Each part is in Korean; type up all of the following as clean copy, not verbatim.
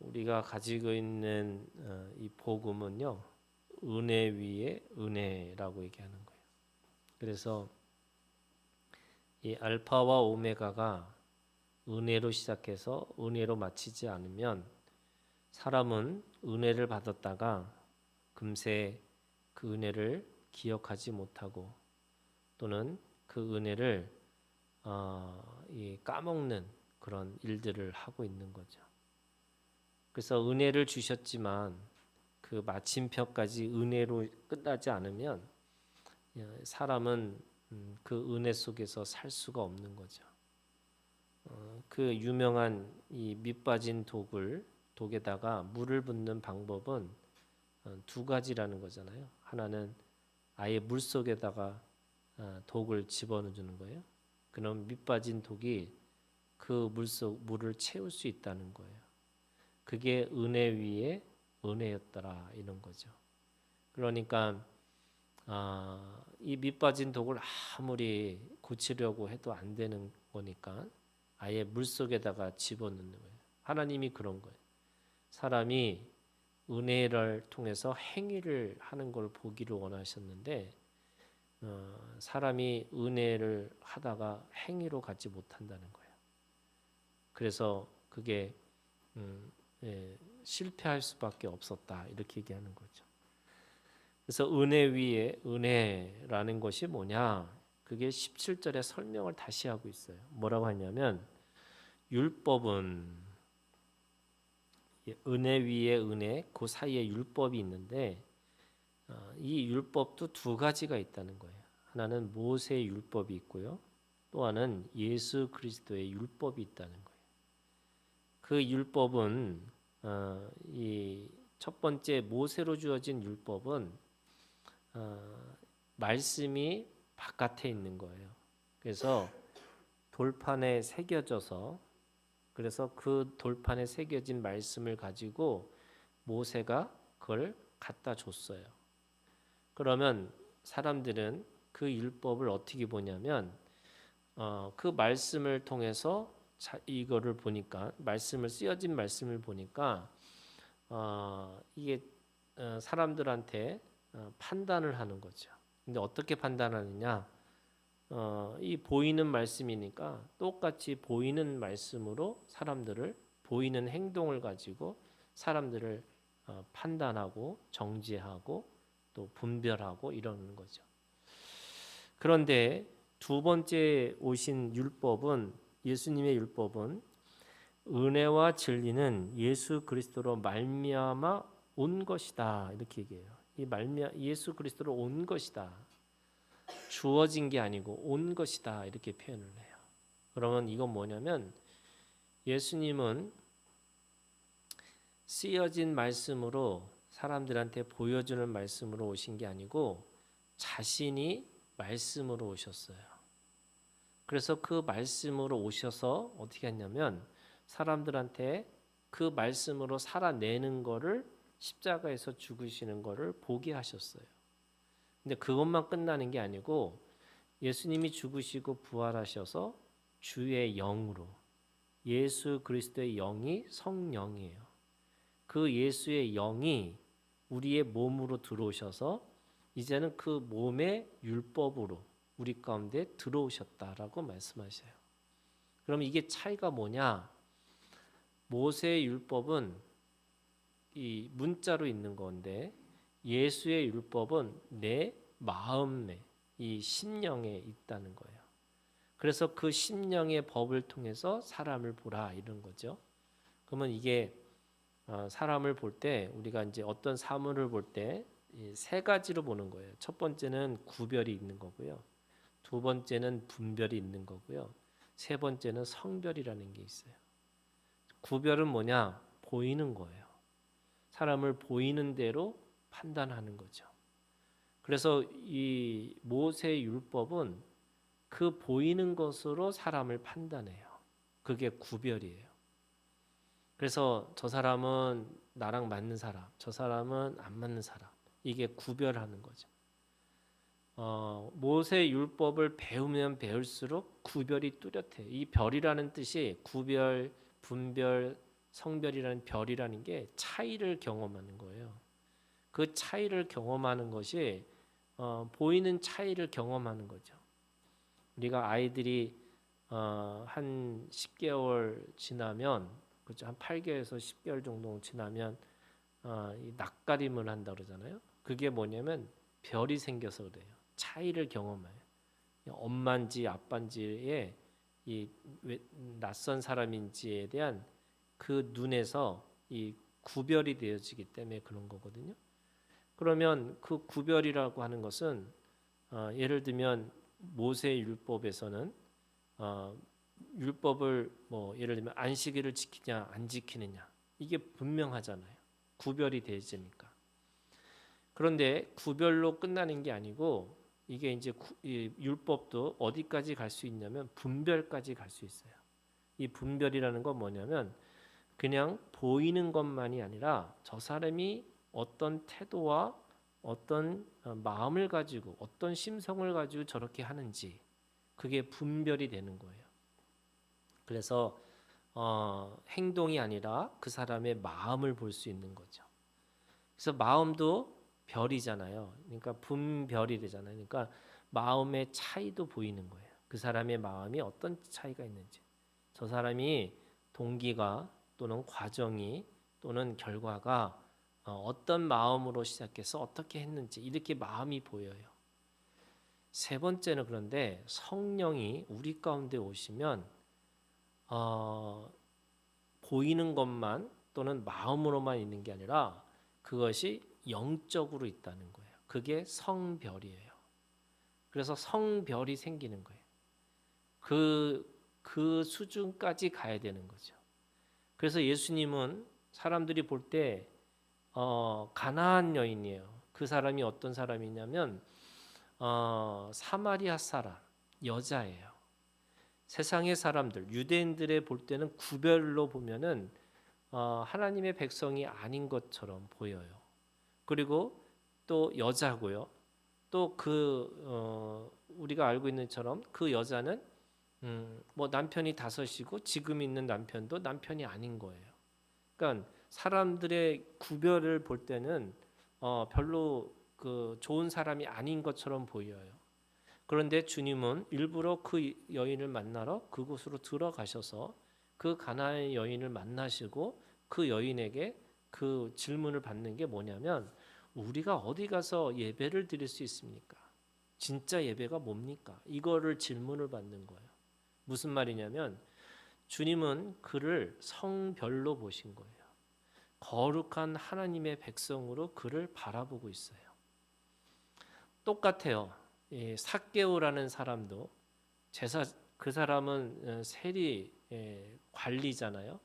우리가 가지고 있는 이 복음은요, 은혜 위에 은혜라고 얘기하는 거예요. 그래서 이 알파와 오메가가 은혜로 시작해서 은혜로 마치지 않으면 사람은 은혜를 받았다가 금세 그 은혜를 기억하지 못하고 또는 그 은혜를 까먹는 그런 일들을 하고 있는 거죠. 그래서 은혜를 주셨지만 그 마침표까지 은혜로 끝나지 않으면 사람은 그 은혜 속에서 살 수가 없는 거죠. 그 유명한 이 밑빠진 독에다가 물을 붓는 방법은 두 가지라는 거잖아요. 하나는 아예 물 속에다가 독을 집어넣는 거예요. 그럼 밑빠진 독이 그 물을 채울 수 있다는 거예요. 그게 은혜 위에 은혜였더라 이런 거죠. 그러니까 이 밑빠진 독을 아무리 고치려고 해도 안 되는 거니까 아예 물 속에다가 집어넣는 거예요. 하나님이 그런 거예요. 사람이 은혜를 통해서 행위를 하는 걸 보기를 원하셨는데 사람이 은혜를 하다가 행위로 갖지 못한다는 거예요. 그래서 그게 실패할 수밖에 없었다 이렇게 얘기하는 거죠. 그래서 은혜 위에 은혜라는 것이 뭐냐? 그게 17절에 설명을 다시 하고 있어요. 뭐라고 하냐면 율법은 은혜 위에 은혜, 그 사이에 율법이 있는데 이 율법도 두 가지가 있다는 거예요. 하나는 모세의 율법이 있고요. 또 하나는 예수 그리스도의 율법이 있다는 거예요. 그 율법은 이 첫 번째 모세로 주어진 율법은 말씀이 바깥에 있는 거예요. 그래서 돌판에 새겨져서 그래서 그 돌판에 새겨진 말씀을 가지고 모세가 그걸 갖다 줬어요. 그러면 사람들은 그 율법을 어떻게 보냐면 그 말씀을 통해서 이거를 보니까 말씀을 쓰여진 말씀을 보니까 이게 사람들한테 판단을 하는 거죠. 근데 어떻게 판단하느냐? 이 보이는 말씀이니까 똑같이 보이는 말씀으로 사람들을 보이는 행동을 가지고 사람들을 판단하고 정죄하고 또 분별하고 이러는 거죠. 그런데 두 번째 오신 율법은 예수님의 율법은 은혜와 진리는 예수 그리스도로 말미암아 온 것이다 이렇게 얘기해요. 예수 그리스도로 온 것이다. 주어진 게 아니고 온 것이다 이렇게 표현을 해요. 그러면 이건 뭐냐면 예수님은 쓰여진 말씀으로 사람들한테 보여주는 말씀으로 오신 게 아니고 자신이 말씀으로 오셨어요. 그래서 그 말씀으로 오셔서 어떻게 했냐면 사람들한테 그 말씀으로 살아내는 거를 십자가에서 죽으시는 거를 보게 하셨어요. 근데 그것만 끝나는 게 아니고 예수님이 죽으시고 부활하셔서 주의 영으로 예수 그리스도의 영이 성령이에요. 그 예수의 영이 우리의 몸으로 들어오셔서 이제는 그 몸의 율법으로 우리 가운데 들어오셨다라고 말씀하셔요. 그럼 이게 차이가 뭐냐? 모세의 율법은 이 문자로 있는 건데 예수의 율법은 내 마음에 이 심령에 있다는 거예요. 그래서 그 심령의 법을 통해서 사람을 보라 이런 거죠. 그러면 이게 사람을 볼 때 우리가 이제 어떤 사물을 볼 때 세 가지로 보는 거예요. 첫 번째는 구별이 있는 거고요. 두 번째는 분별이 있는 거고요. 세 번째는 성별이라는 게 있어요. 구별은 뭐냐? 보이는 거예요. 사람을 보이는 대로 판단하는 거죠. 그래서 이 모세 율법은 그 보이는 것으로 사람을 판단해요. 그게 구별이에요. 그래서 저 사람은 나랑 맞는 사람, 저 사람은 안 맞는 사람. 이게 구별하는 거죠. 모세 율법을 배우면 배울수록 구별이 뚜렷해. 이 별이라는 뜻이 구별, 분별, 성별이라는 별이라는 게 차이를 경험하는 거예요. 그 차이를 경험하는 것이 보이는 차이를 경험하는 거죠. 우리가 아이들이 한 10개월 지나면, 그렇죠, 한 8개월에서 10개월 정도 지나면 이 낯가림을 한다 그러잖아요. 그게 뭐냐면 별이 생겨서 그래요. 차이를 경험해요. 엄마인지 아빠인지의 이 낯선 사람인지에 대한 그 눈에서 이 구별이 되어지기 때문에 그런 거거든요. 그러면 그 구별이라고 하는 것은 예를 들면 모세 율법에서는 율법을 뭐 예를 들면 안식일을 지키냐 안 지키느냐 이게 분명하잖아요. 구별이 되어지니까. 그런데 구별로 끝나는 게 아니고 이게 이제 이 율법도 어디까지 갈 수 있냐면 분별까지 갈 수 있어요. 이 분별이라는 건 뭐냐면 그냥 보이는 것만이 아니라 저 사람이 어떤 태도와 어떤 마음을 가지고 어떤 심성을 가지고 저렇게 하는지 그게 분별이 되는 거예요. 그래서 행동이 아니라 그 사람의 마음을 볼 수 있는 거죠. 그래서 마음도 별이잖아요. 그러니까 분별이 되잖아요. 그러니까 마음의 차이도 보이는 거예요. 그 사람의 마음이 어떤 차이가 있는지. 저 사람이 동기가 또는 과정이 또는 결과가 어떤 마음으로 시작해서 어떻게 했는지 이렇게 마음이 보여요. 세 번째는 그런데 성령이 우리 가운데 오시면 보이는 것만 또는 마음으로만 있는 게 아니라 그것이 영적으로 있다는 거예요. 그게 성별이에요. 그래서 성별이 생기는 거예요. 그 수준까지 가야 되는 거죠. 그래서 예수님은 사람들이 볼 때 가나안 여인이에요. 그 사람이 어떤 사람이냐면 사마리아 사람, 여자예요. 세상의 사람들, 유대인들의 볼 때는 구별로 보면은 하나님의 백성이 아닌 것처럼 보여요. 그리고 또 여자고요. 또 우리가 알고 있는 것처럼 그 여자는 뭐 남편이 5이고 지금 있는 남편도 남편이 아닌 거예요. 그러니까 사람들의 구별을 볼 때는 별로 그 좋은 사람이 아닌 것처럼 보여요. 그런데 주님은 일부러 그 여인을 만나러 그곳으로 들어가셔서 그 가나안의 여인을 만나시고 그 여인에게 그 질문을 받는 게 뭐냐면 우리가 어디 가서 예배를 드릴 수 있습니까? 진짜 예배가 뭡니까? 이거를 질문을 받는 거예요. 무슨 말이냐면 주님은 그를 성별로 보신 거예요. 거룩한 하나님의 백성으로 그를 바라보고 있어요. 똑같아요. 삭개오라는 사람도 그 사람은 세리 관리잖아요.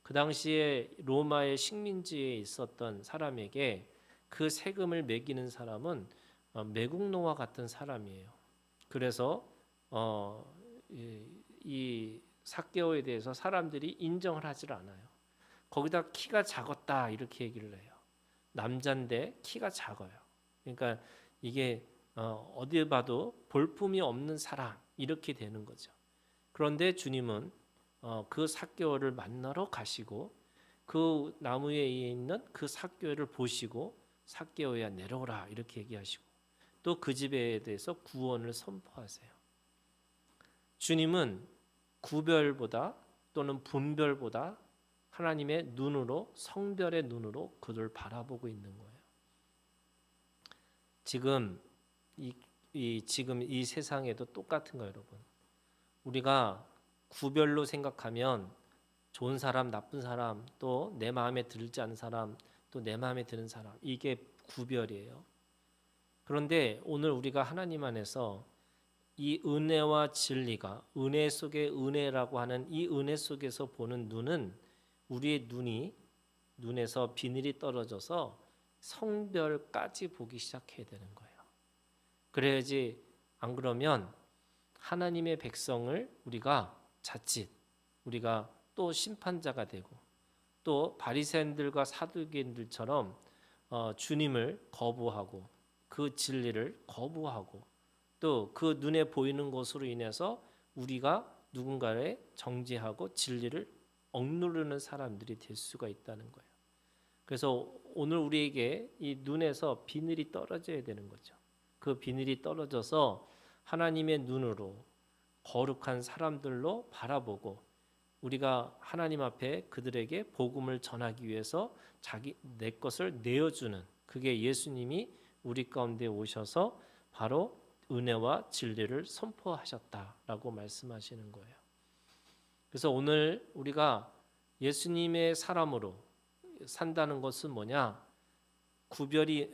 그 당시에 로마의 식민지에 있었던 사람에게 그 세금을 매기는 사람은 매국노와 같은 사람이에요. 그래서 이 삭개오에 대해서 사람들이 인정을 하질 않아요. 거기다 키가 작았다 이렇게 얘기를 해요. 남자인데 키가 작아요. 그러니까 이게 어디에 봐도 볼품이 없는 사람 이렇게 되는 거죠. 그런데 주님은 그 삭개오를 만나러 가시고 그 나무 위에 있는 그 삭개오를 보시고 삭개오야 내려오라 이렇게 얘기하시고 또 그 집에 대해서 구원을 선포하세요. 주님은 구별보다 또는 분별보다 하나님의 눈으로 성별의 눈으로 그를 바라보고 있는 거예요. 지금 이 세상에도 똑같은 거예요, 여러분. 우리가 구별로 생각하면 좋은 사람, 나쁜 사람, 또 내 마음에 들지 않는 사람, 또 내 마음에 드는 사람 이게 구별이에요. 그런데 오늘 우리가 하나님 안에서 이 은혜와 진리가 은혜 속의 은혜라고 하는 이 은혜 속에서 보는 눈은 우리의 눈에서 비늘이 떨어져서 성별까지 보기 시작해야 되는 거예요. 그래야지 안 그러면 하나님의 백성을 우리가 자칫 우리가 또 심판자가 되고 또 바리새인들과 사두개인들처럼 주님을 거부하고 그 진리를 거부하고 또 그 눈에 보이는 것으로 인해서 우리가 누군가를 정죄하고 진리를 억누르는 사람들이 될 수가 있다는 거예요. 그래서 오늘 우리에게 이 눈에서 비늘이 떨어져야 되는 거죠. 그 비늘이 떨어져서 하나님의 눈으로 거룩한 사람들로 바라보고 우리가 하나님 앞에 그들에게 복음을 전하기 위해서 내 것을 내어주는, 그게 예수님이 우리 가운데 오셔서 바로 은혜와 진리를 선포하셨다라고 말씀하시는 거예요. 그래서 오늘 우리가 예수님의 사람으로 산다는 것은 뭐냐? 구별이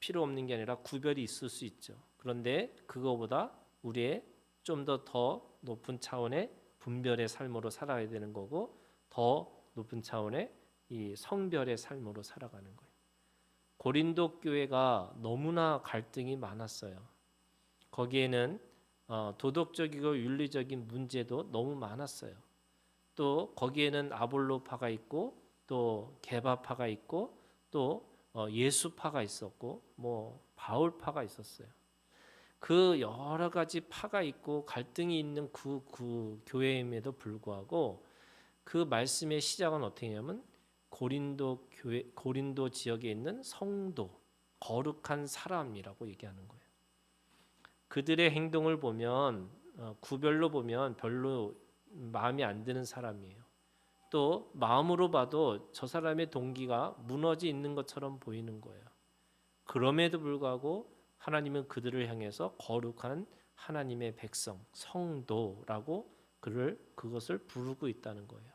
필요 없는 게 아니라 구별이 있을 수 있죠. 그런데 그거보다 우리의 좀 더 높은 차원의 분별의 삶으로 살아야 되는 거고, 더 높은 차원의 이 성별의 삶으로 살아가는 거예요. 고린도 교회가 너무나 갈등이 많았어요. 거기에는 도덕적이고 윤리적인 문제도 너무 많았어요. 또 거기에는 아볼로파가 있고 또 게바파가 있고 또 예수파가 있었고 뭐 바울파가 있었어요. 그 여러 가지 파가 있고 갈등이 있는 그 교회임에도 불구하고 그 말씀의 시작은 어떻게 하냐면 고린도 지역에 있는 성도, 거룩한 사람이라고 얘기하는 거예요. 그들의 행동을 보면 구별로 보면 별로 마음에 안 드는 사람이에요. 또 마음으로 봐도 저 사람의 동기가 무너져 있는 것처럼 보이는 거예요. 그럼에도 불구하고 하나님은 그들을 향해서 거룩한 하나님의 백성, 성도라고 그것을 부르고 있다는 거예요.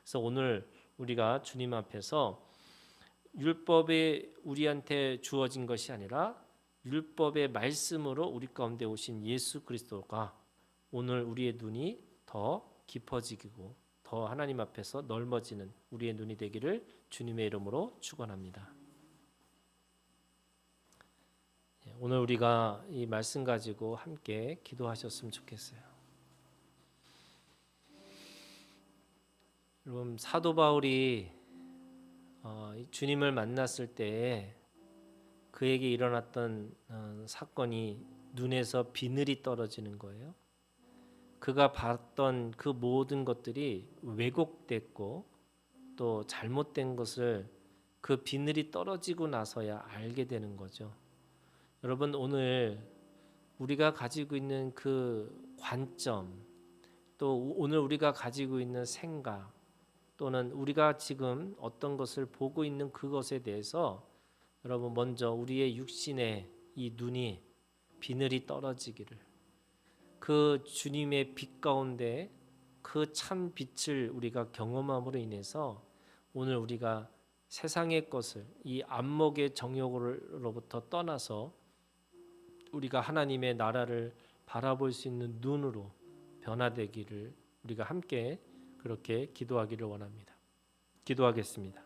그래서 오늘 우리가 주님 앞에서 율법이 우리한테 주어진 것이 아니라 율법의 말씀으로 우리 가운데 오신 예수 그리스도가 오늘 우리의 눈이 더 깊어지고 더 하나님 앞에서 넓어지는 우리의 눈이 되기를 주님의 이름으로 축원합니다. 오늘 우리가 이 말씀 가지고 함께 기도하셨으면 좋겠어요. 여러분, 사도 바울이 주님을 만났을 때 그에게 일어났던 사건이 눈에서 비늘이 떨어지는 거예요. 그가 봤던 그 모든 것들이 왜곡됐고 또 잘못된 것을 그 비늘이 떨어지고 나서야 알게 되는 거죠. 여러분, 오늘 우리가 가지고 있는 그 관점, 또 오늘 우리가 가지고 있는 생각, 또는 우리가 지금 어떤 것을 보고 있는 그것에 대해서 여러분 먼저 우리의 육신의 이 눈이 비늘이 떨어지기를, 그 주님의 빛 가운데 그 참 빛을 우리가 경험함으로 인해서 오늘 우리가 세상의 것을 이 안목의 정욕으로부터 떠나서 우리가 하나님의 나라를 바라볼 수 있는 눈으로 변화되기를 우리가 함께 그렇게 기도하기를 원합니다. 기도하겠습니다.